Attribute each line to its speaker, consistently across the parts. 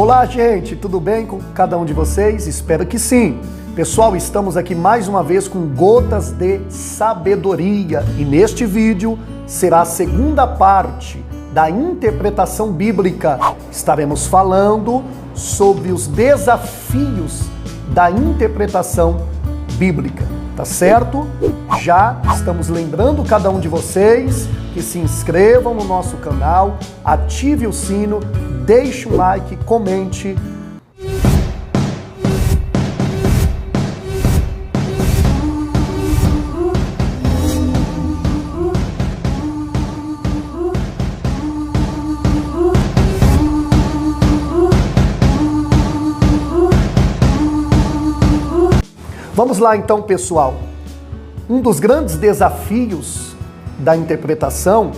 Speaker 1: Olá, gente, tudo bem com cada um de vocês? Espero que sim. Pessoal, estamos aqui mais uma vez com Gotas de Sabedoria e neste vídeo será a segunda parte da interpretação bíblica. Estaremos falando sobre os desafios da interpretação bíblica, tá certo? Já estamos lembrando cada um de vocês que se inscrevam no nosso canal, ative o sino, deixe um like, comente. Vamos lá então, pessoal. Um dos grandes desafios da interpretação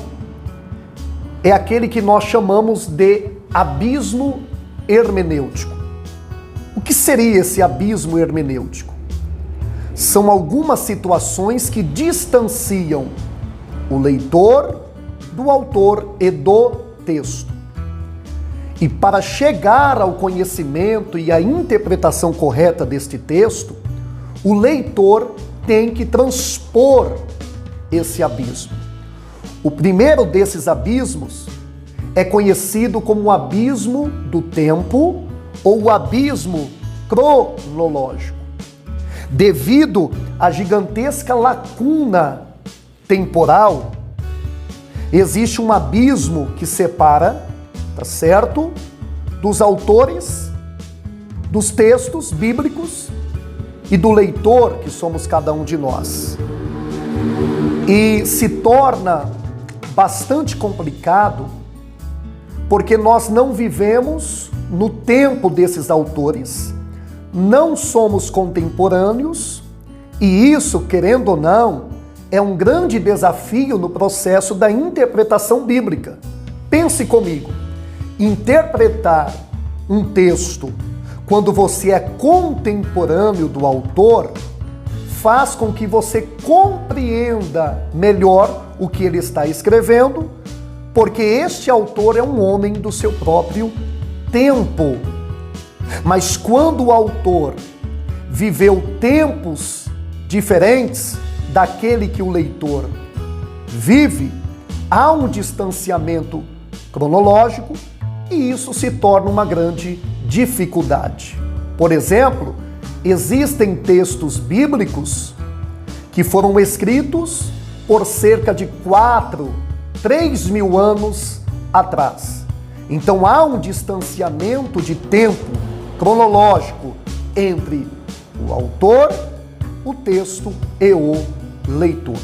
Speaker 1: é aquele que nós chamamos de abismo hermenêutico. O que seria esse abismo hermenêutico? São algumas situações que distanciam o leitor do autor e do texto. E para chegar ao conhecimento e à interpretação correta deste texto, o leitor tem que transpor esse abismo. O primeiro desses abismos é conhecido como o abismo do tempo ou o abismo cronológico. Devido à gigantesca lacuna temporal, existe um abismo que separa, tá certo, dos autores, dos textos bíblicos e do leitor, que somos cada um de nós. E se torna bastante complicado porque nós não vivemos no tempo desses autores, não somos contemporâneos e isso, querendo ou não, é um grande desafio no processo da interpretação bíblica. Pense comigo, interpretar um texto quando você é contemporâneo do autor faz com que você compreenda melhor o que ele está escrevendo, porque este autor é um homem do seu próprio tempo. Mas quando o autor viveu tempos diferentes daquele que o leitor vive, há um distanciamento cronológico e isso se torna uma grande dificuldade. Por exemplo, existem textos bíblicos que foram escritos por cerca de 3 mil anos atrás. Então há um distanciamento de tempo cronológico entre o autor, o texto e o leitor.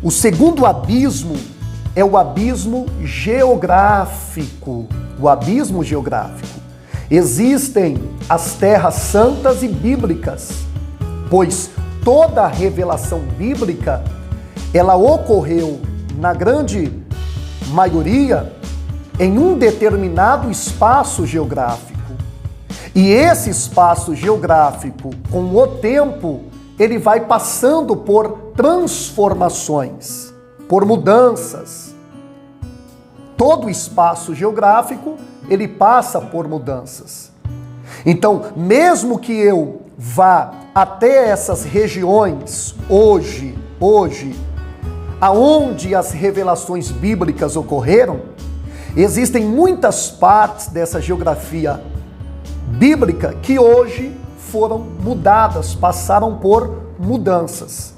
Speaker 1: O segundo abismo é o abismo geográfico. O abismo geográfico. Existem as terras santas e bíblicas, pois toda a revelação bíblica, ela ocorreu, na grande maioria, em um determinado espaço geográfico. E esse espaço geográfico, com o tempo, ele vai passando por transformações, por mudanças. Todo espaço geográfico, ele passa por mudanças. Então, mesmo que eu vá até essas regiões hoje, aonde as revelações bíblicas ocorreram, existem muitas partes dessa geografia bíblica que hoje foram mudadas, passaram por mudanças.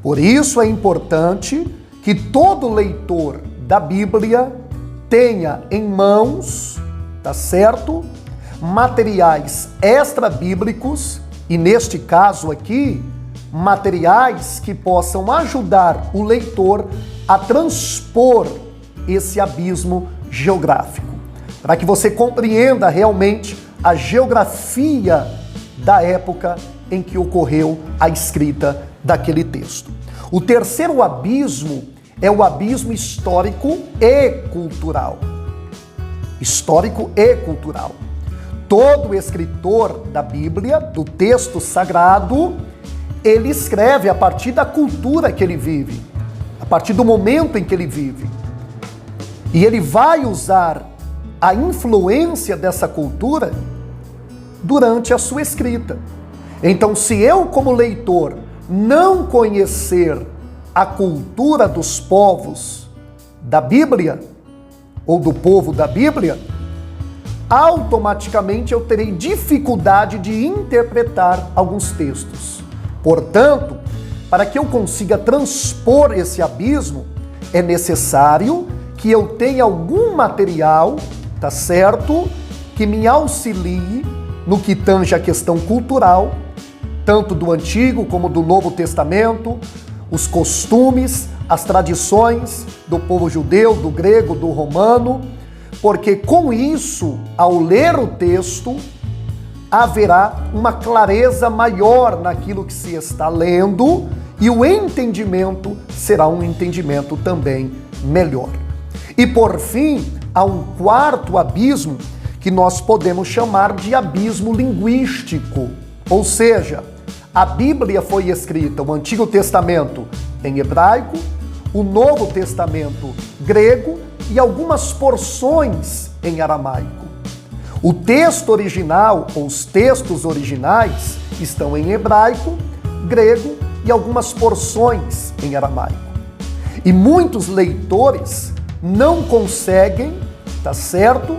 Speaker 1: Por isso é importante que todo leitor da Bíblia tenha em mãos, tá certo, materiais extra-bíblicos e, neste caso aqui, materiais que possam ajudar o leitor a transpor esse abismo geográfico, para que você compreenda realmente a geografia da época em que ocorreu a escrita daquele texto. O terceiro abismo é o abismo histórico e cultural. Histórico e cultural. Todo escritor da Bíblia, do texto sagrado, ele escreve a partir da cultura que ele vive, a partir do momento em que ele vive. E ele vai usar a influência dessa cultura durante a sua escrita. Então, se eu, como leitor, não conhecer a cultura dos povos da Bíblia, ou do povo da Bíblia, automaticamente eu terei dificuldade de interpretar alguns textos. Portanto, para que eu consiga transpor esse abismo, é necessário que eu tenha algum material, tá certo, que me auxilie no que tange a questão cultural, tanto do Antigo como do Novo Testamento, os costumes, as tradições do povo judeu, do grego, do romano, porque com isso, ao ler o texto, haverá uma clareza maior naquilo que se está lendo e o entendimento será um entendimento também melhor. E por fim, há um quarto abismo que nós podemos chamar de abismo linguístico, ou seja, a Bíblia foi escrita, o Antigo Testamento em hebraico, o Novo Testamento grego e algumas porções em aramaico. O texto original, ou os textos originais, estão em hebraico, grego e algumas porções em aramaico. E muitos leitores não conseguem, tá certo,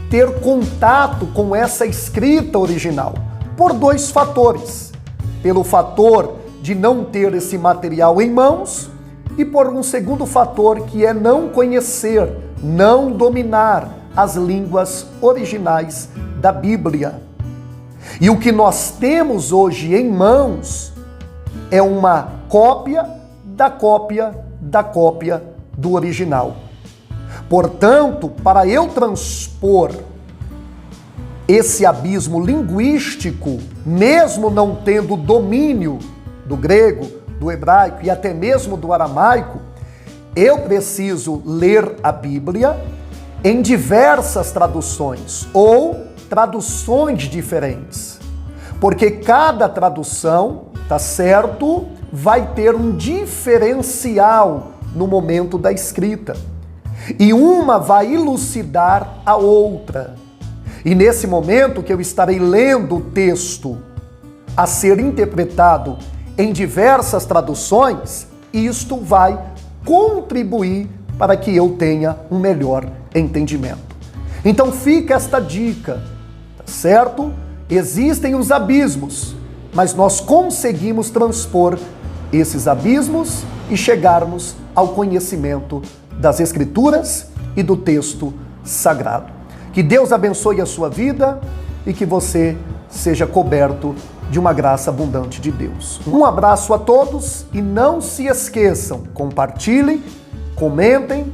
Speaker 1: ter contato com essa escrita original, por dois fatores. Pelo fator de não ter esse material em mãos e por um segundo fator que é não conhecer, não dominar as línguas originais da Bíblia. E o que nós temos hoje em mãos é uma cópia da cópia da cópia do original. Portanto, para eu transpor esse abismo linguístico, mesmo não tendo domínio do grego, do hebraico e até mesmo do aramaico, eu preciso ler a Bíblia em diversas traduções ou traduções diferentes. Porque cada tradução, tá certo, vai ter um diferencial no momento da escrita. E uma vai elucidar a outra. E nesse momento que eu estarei lendo o texto a ser interpretado em diversas traduções, isto vai contribuir para que eu tenha um melhor entendimento. Então fica esta dica, tá certo? Existem os abismos, mas nós conseguimos transpor esses abismos e chegarmos ao conhecimento das Escrituras e do texto sagrado. Que Deus abençoe a sua vida e que você seja coberto de uma graça abundante de Deus. Um abraço a todos e não se esqueçam, compartilhem, comentem,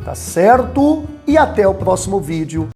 Speaker 1: tá certo? E até o próximo vídeo.